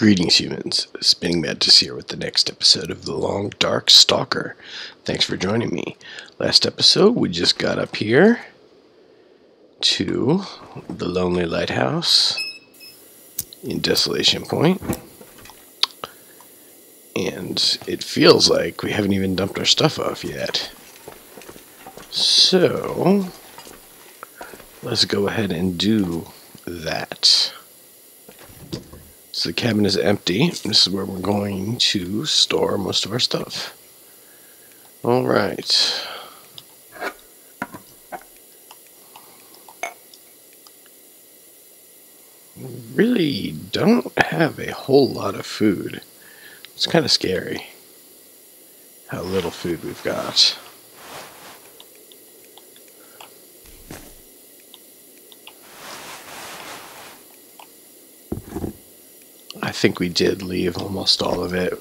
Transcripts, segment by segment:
Greetings, humans. Spinningmantis here with the next episode of The Long Dark Stalker. Thanks for joining me. Last episode, we just got up here to the lonely lighthouse in Desolation Point. And it feels like we haven't even dumped our stuff off yet. So, let's go ahead and do that. So the cabin is empty. This is where we're going to store most of our stuff. Alright. Really don't have a whole lot of food. It's kind of scary how little food we've got. I think we did leave almost all of it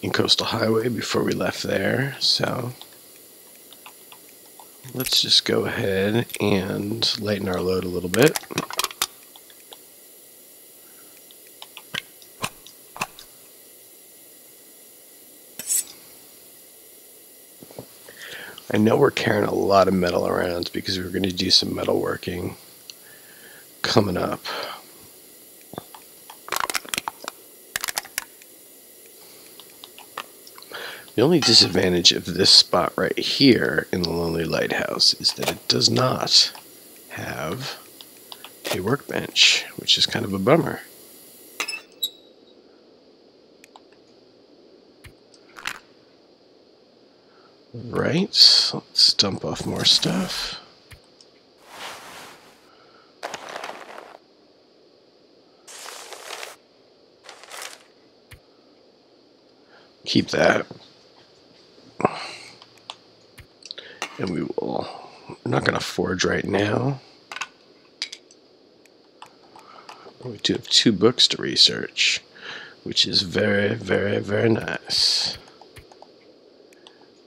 in Coastal Highway before we left there, so let's just go ahead and lighten our load a little bit. I know we're carrying a lot of metal around because we're going to do some metal working coming up. The only disadvantage of this spot right here in the Lonely Lighthouse is that it does not have a workbench, which is kind of a bummer. Right, so let's dump off more stuff. Keep that. And we're not going to forge right now. We do have 2 books to research, which is very, very, very nice.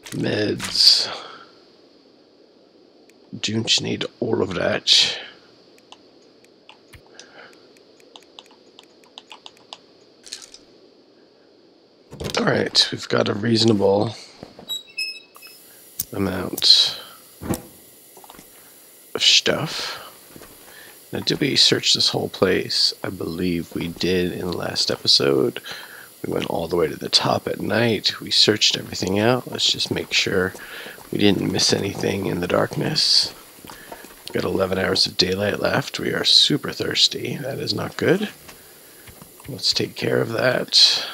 Meds. Don't need all of that. Alright, we've got a reasonable amount of stuff. Now, did we search this whole place? I believe we did in the last episode. We went all the way to the top at night. We searched everything out. Let's just make sure we didn't miss anything in the darkness. We've got 11 hours of daylight left. We are super thirsty. That is not good. Let's take care of that.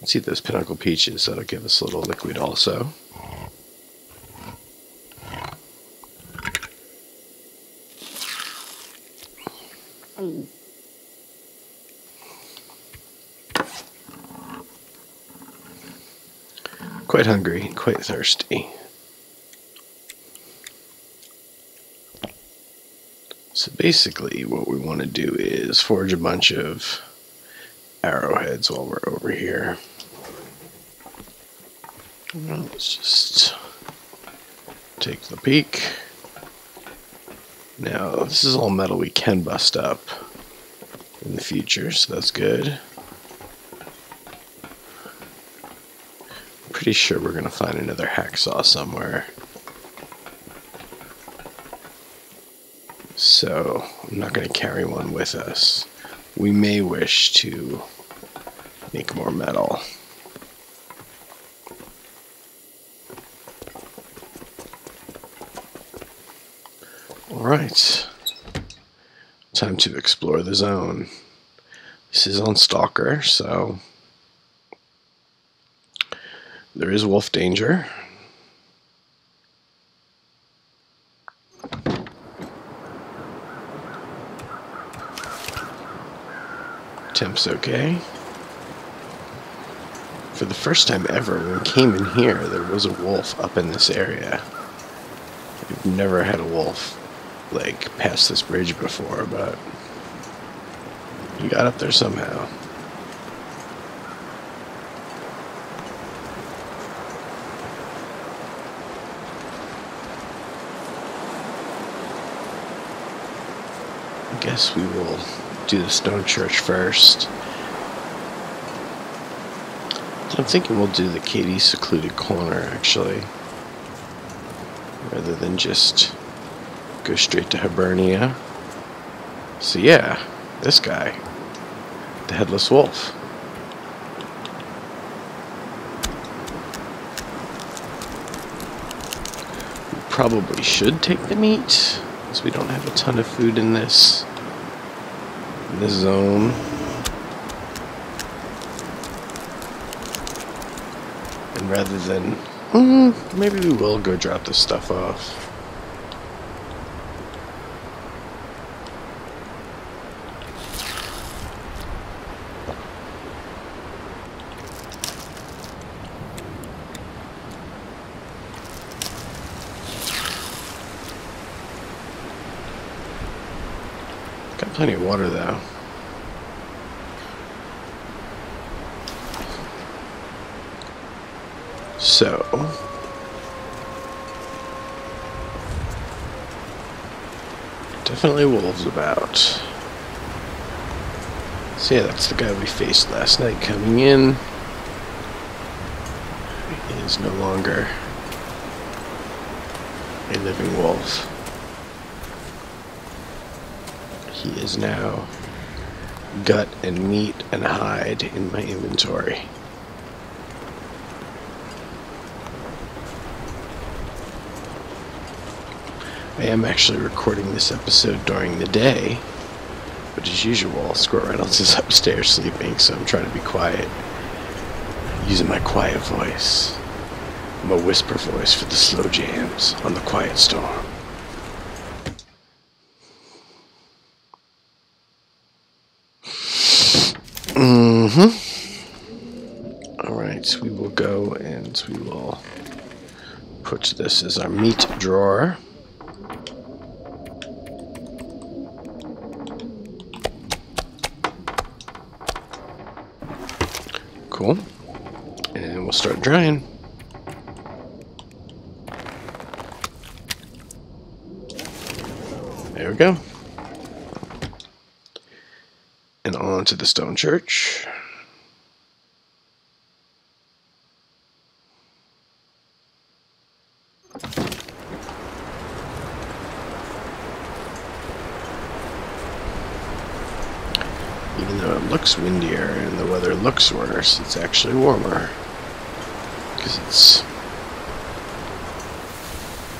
Let's eat those pinnacle peaches. That'll give us a little liquid also. Quite hungry, quite thirsty. So basically what we want to do is forge a bunch of arrowheads while we're over here. Well, let's just take the peek. Now, this is all metal we can bust up in the future, so that's good. Pretty sure we're going to find another hacksaw somewhere. So, I'm not going to carry one with us. We may wish to make more metal. Alright, time to explore the zone. This is on Stalker, so there is wolf danger. Temp's okay. For the first time ever, when we came in here, there was a wolf up in this area. We've never had a wolf like past this bridge before, but he got up there somehow. guess we will do the stone church first. I'm thinking we'll do the Katie's secluded corner, actually, rather than just go straight to Hibernia. So yeah, this guy, the Headless Wolf. We probably should take the meat, because we don't have a ton of food in this zone. And rather than, maybe we will go drop this stuff off. Got plenty of water though. So, definitely wolves about. So yeah, that's the guy we faced last night coming in. He is no longer a living wolf. He is now gut and meat and hide in my inventory. I am actually recording this episode during the day, but as usual, Squirt Reynolds is upstairs sleeping, so I'm trying to be quiet, using my quiet voice. I'm a whisper voice for the slow jams on the quiet storm. Alright, we will go and we will put this as our meat drawer. Cool. And we'll start drying. There we go. And on to the stone church. Even though it looks windier and the weather looks worse, it's actually warmer. Because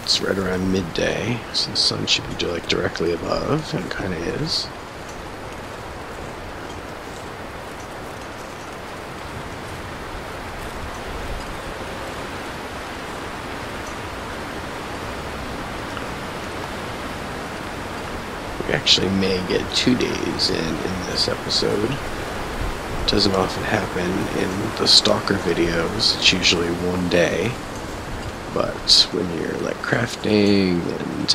it's right around midday, so the sun should be like directly above, and it kind of is. We actually may get 2 days in this episode. It doesn't often happen in the Stalker videos. It's usually 1 day. But when you're like crafting and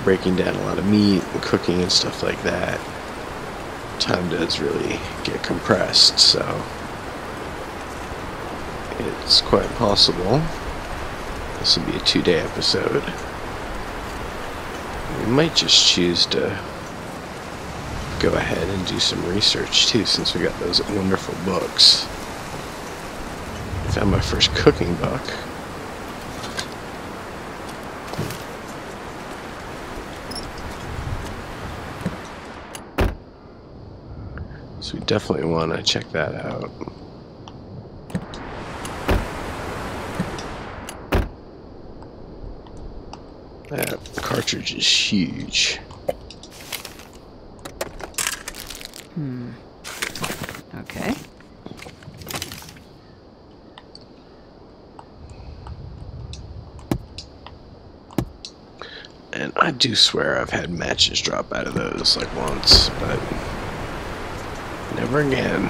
breaking down a lot of meat and cooking and stuff like that, time does really get compressed. So it's quite possible this will be a 2-day episode. We might just choose to go ahead and do some research too, since we got those wonderful books. I found my first cooking book. So we definitely want to check that out. That cartridge is huge. Okay. And I do swear I've had matches drop out of those like once, but never again.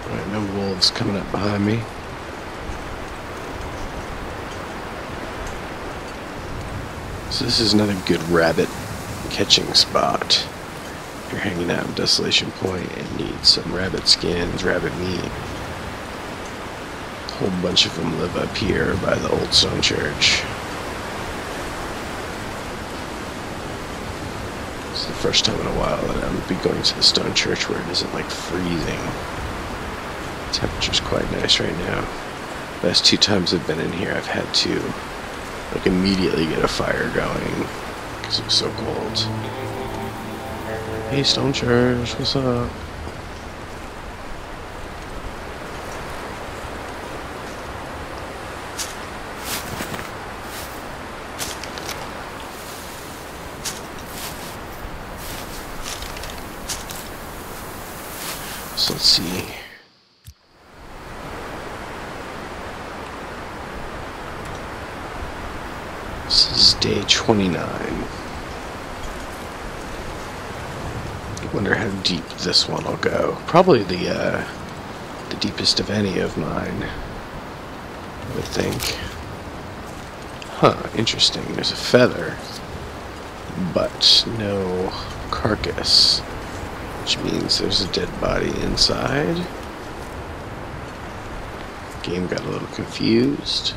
Alright, no wolves coming up behind me. So this is another good rabbit catching spot. If you're hanging out in Desolation Point and need some rabbit skins, rabbit meat. A whole bunch of them live up here by the old stone church. It's the first time in a while that I'm be going to the stone church where it isn't like freezing. The temperature's quite nice right now. The last 2 times I've been in here, I've had to like immediately get a fire going because it was so cold. Hey, stone church, what's up? So let's see. This is day 29. I wonder how deep this one will go. Probably the deepest of any of mine, I would think. Huh, interesting. There's a feather, but no carcass, which means there's a dead body inside. Game got a little confused.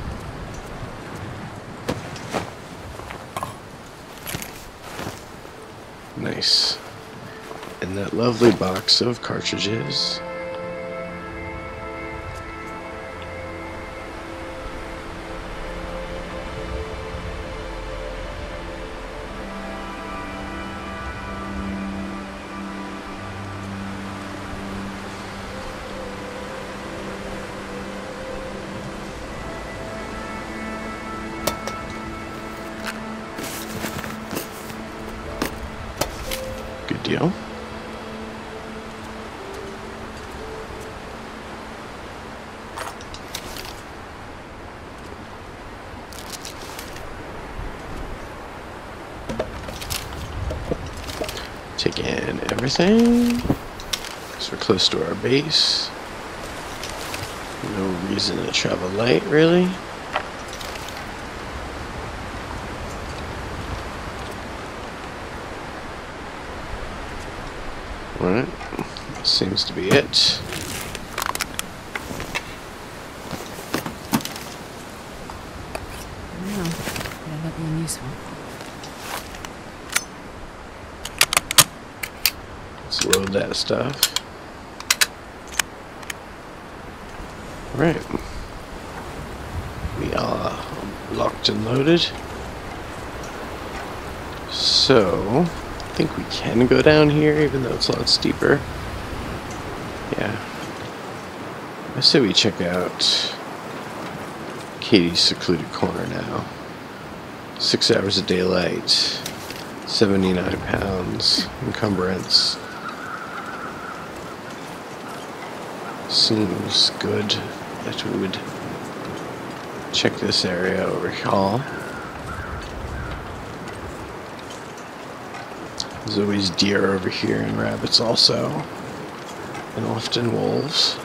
Nice. And that lovely box of cartridges. Good deal. Take in everything, because we're close to our base. No reason to travel light, really. Alright, seems to be it. Well, that'll be useful. Let's load that stuff. Alright. We are locked and loaded. So, I think we can go down here, even though it's a lot steeper. Yeah. I say we check out Katie's secluded corner now. 6 hours of daylight, 79 pounds, encumbrance. Seems good that we would check this area over here. There's always deer over here and rabbits also, and often wolves.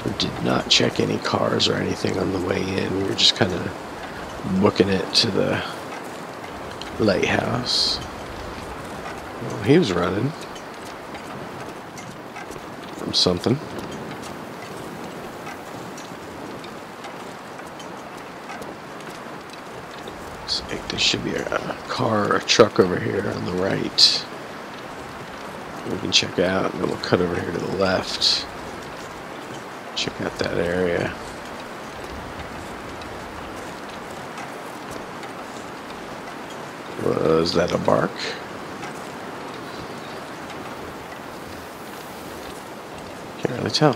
We did not check any cars or anything on the way in. We were just kind of booking it to the lighthouse. Well, he was running from something. Looks like there should be a car or a truck over here on the right. We can check out, and then we'll cut over here to the left. Check out that area. Was that a bark? Can't really tell.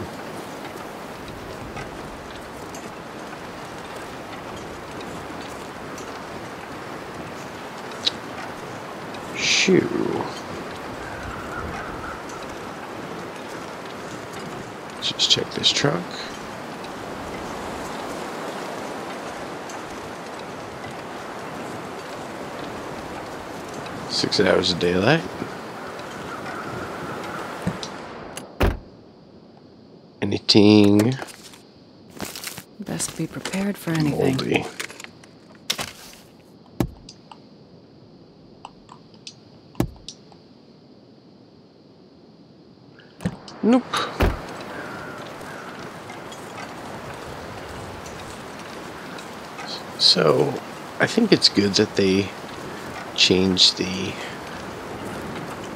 Shoo. Just check this truck. Six hours of daylight. Anything Best be prepared for anything. moldy? Nope. So, I think it's good that they changed the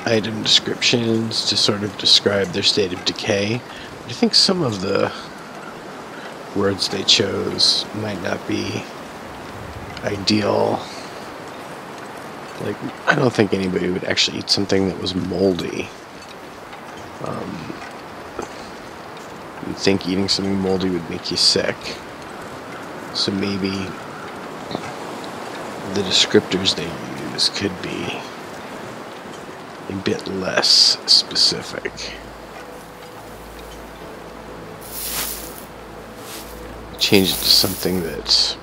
item descriptions to sort of describe their state of decay. But I think some of the words they chose might not be ideal. Like, I don't think anybody would actually eat something that was moldy. You'd think eating something moldy would make you sick. So maybe the descriptors they use could be a bit less specific. Change it to something that,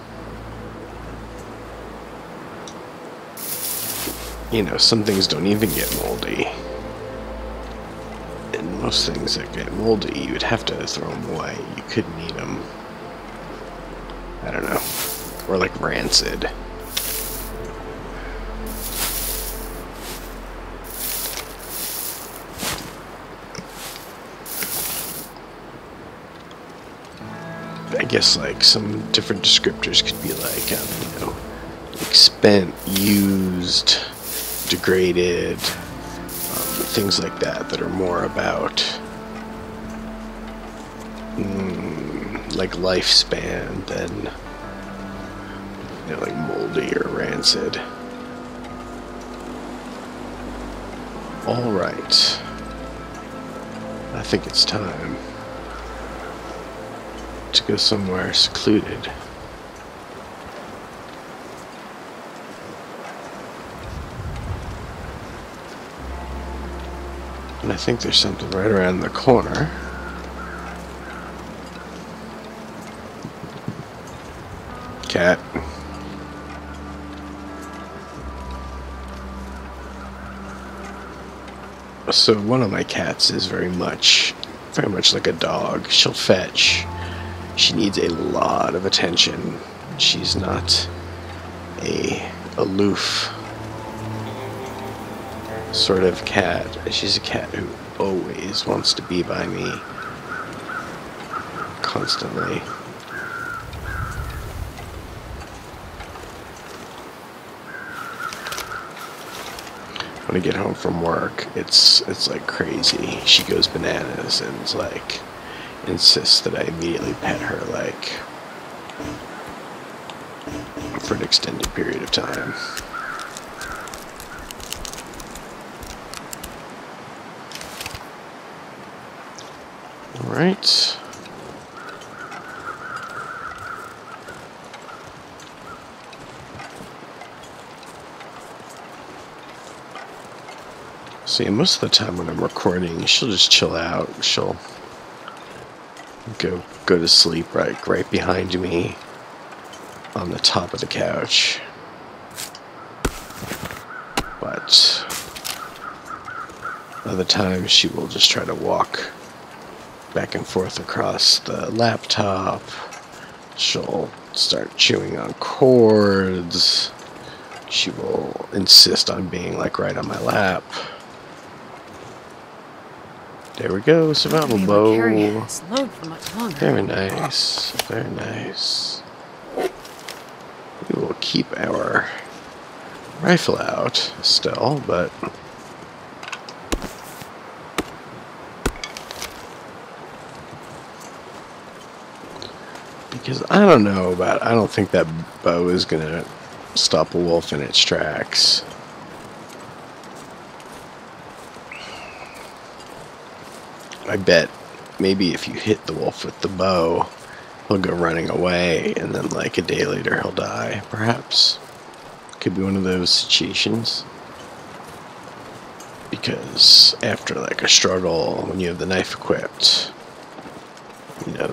you know, some things don't even get moldy. And most things that get moldy, you would have to throw them away. You couldn't eat them. I don't know. Or like rancid. I guess like some different descriptors could be like, you know, like spent, used, degraded, things like that that are more about like lifespan than, you know, like moldy or rancid. All right, I think it's time to go somewhere secluded. And I think there's something right around the corner. Cat. So one of my cats is very much like a dog. She'll fetch. She needs a lot of attention. She's not a aloof sort of cat. She's a cat who always wants to be by me. Constantly. When I get home from work, it's like crazy. She goes bananas and is like insists that I immediately pet her, like, for an extended period of time. Alright. See, most of the time when I'm recording, she'll just chill out. She'll go to sleep right behind me on the top of the couch. But other times she will just try to walk back and forth across the laptop. She'll start chewing on cords. She will insist on being like right on my lap. There we go, survival bow. Very nice, very nice. We will keep our rifle out still, but because I don't think that bow is gonna stop a wolf in its tracks. I bet maybe if you hit the wolf with the bow, he'll go running away, and then like a day later he'll die, perhaps. Could be one of those situations. Because after like a struggle, when you have the knife equipped, you know,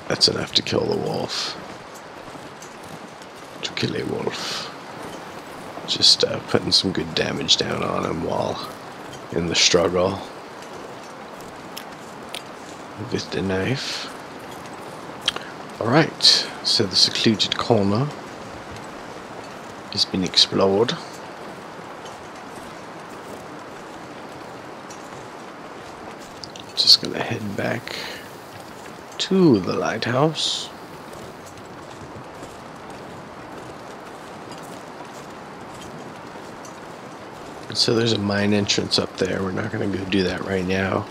that's enough to kill the wolf. To kill a wolf. Just putting some good damage down on him while in the struggle with the knife. Alright, so the secluded corner has been explored. Just gonna head back to the lighthouse. So there's a mine entrance up there. We're not going to go do that right now,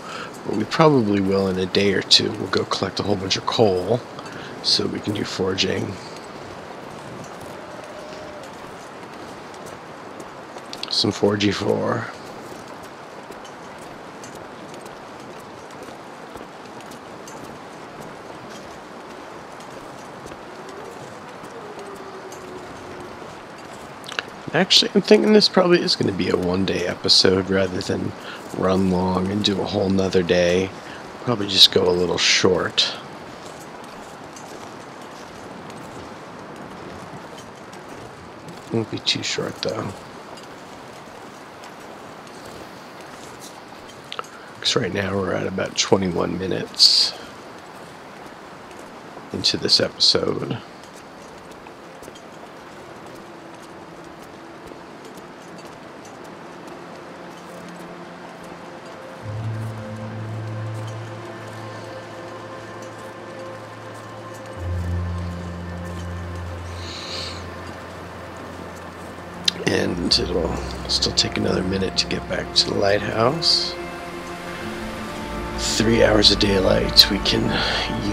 but we probably will in a day or two. We'll go collect a whole bunch of coal so we can do forging. Some 4G4. Actually, I'm thinking this probably is going to be a one-day episode rather than run long and do a whole nother day. Probably just go a little short. Won't be too short though. Because right now we're at about 21 minutes into this episode. And it'll still take another minute to get back to the lighthouse. 3 hours of daylight we can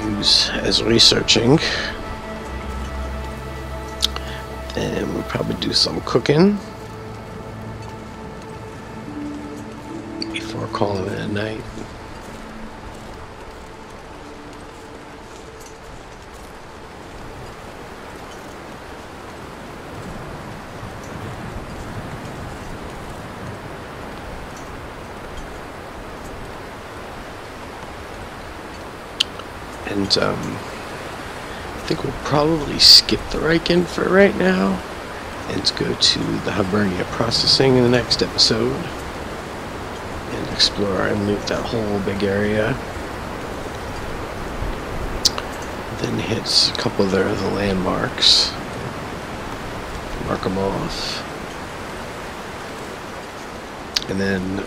use as researching. And we'll probably do some cooking before calling it a night. And I think we'll probably skip the Riken for right now and go to the Hibernia processing in the next episode and explore and loot that whole big area. Then hit a couple of the landmarks, mark them off, and then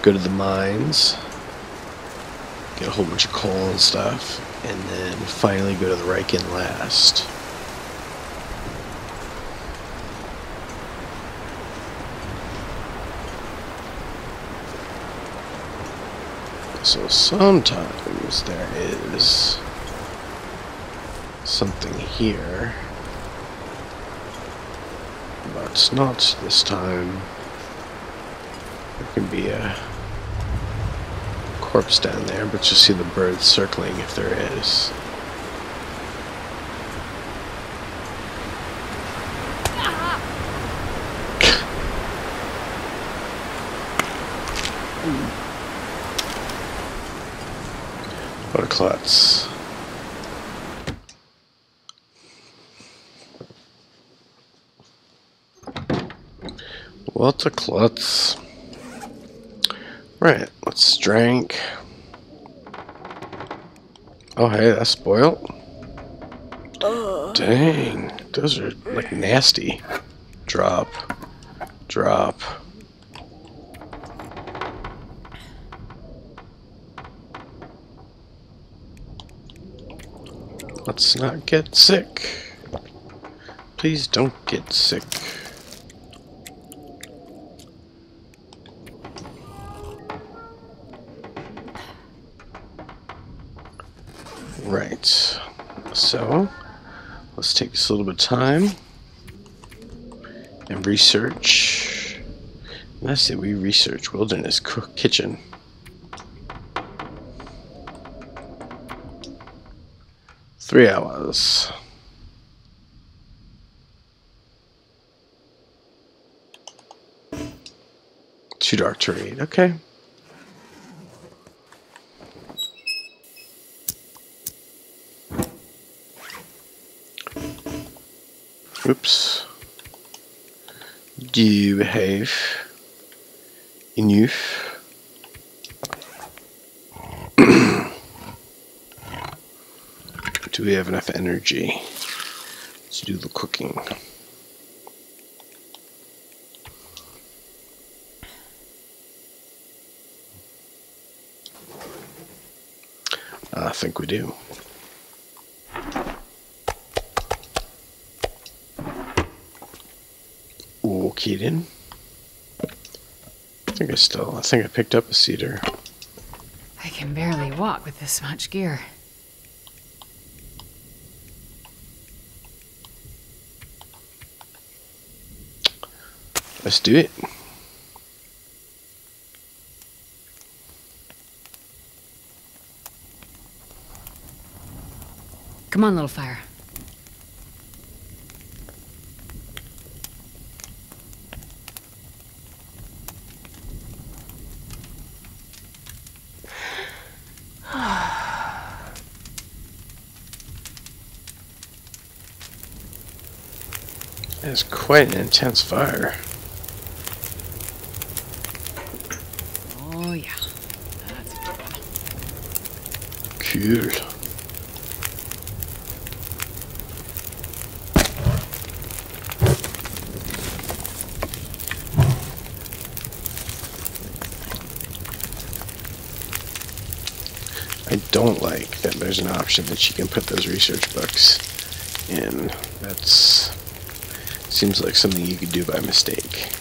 go to the mines, get a whole bunch of coal and stuff, and then finally go to the Riken last. So sometimes there is something here, but not this time. There can be a corpse down there, but you'll see the birds circling if there is. What a klutz. What a klutz. Right, let's drink. Oh, hey, that's spoiled. Dang, those are like nasty. Drop. Drop. Let's not get sick. Please don't get sick. Right, so let's take this a little bit of time and research. And I say we research Wilderness Kitchen. Three hours. Too dark to read. Okay. Oops. Do you behave enough? Do we have enough energy to do the cooking? I think we do. Okay then. I think I picked up a cedar. I can barely walk with this much gear. Let's do it. Come on, little fire. It's quite an intense fire. Oh, yeah. That's Cool. I don't like that there's an option that you can put those research books in. That's seems like something you could do by mistake.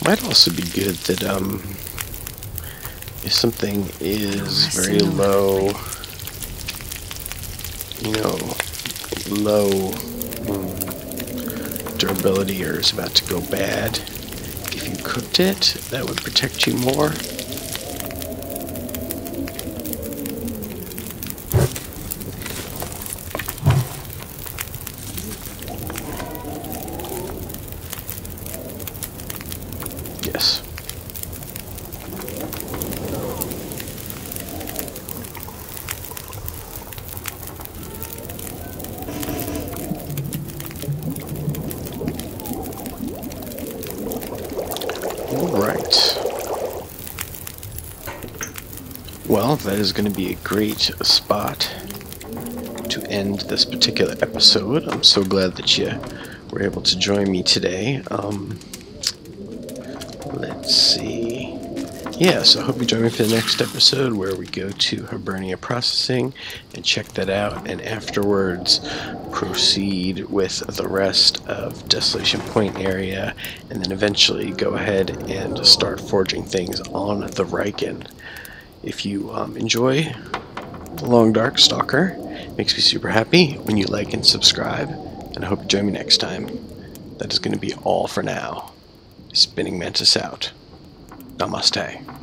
Might also be good that if something is very low, low durability or is about to go bad, if you cooked it, that would protect you more. Yes. Alright. Well, that is going to be a great spot to end this particular episode. I'm so glad that you were able to join me today. Let's see. Yeah, so I hope you join me for the next episode where we go to Hibernia Processing and check that out, and afterwards proceed with the rest of Desolation Point area, and then eventually go ahead and start forging things on the Riken. If you enjoy The Long Dark Stalker, it makes me super happy when you like and subscribe, and I hope you join me next time. That is going to be all for now. Spinning Mantis out. Namaste.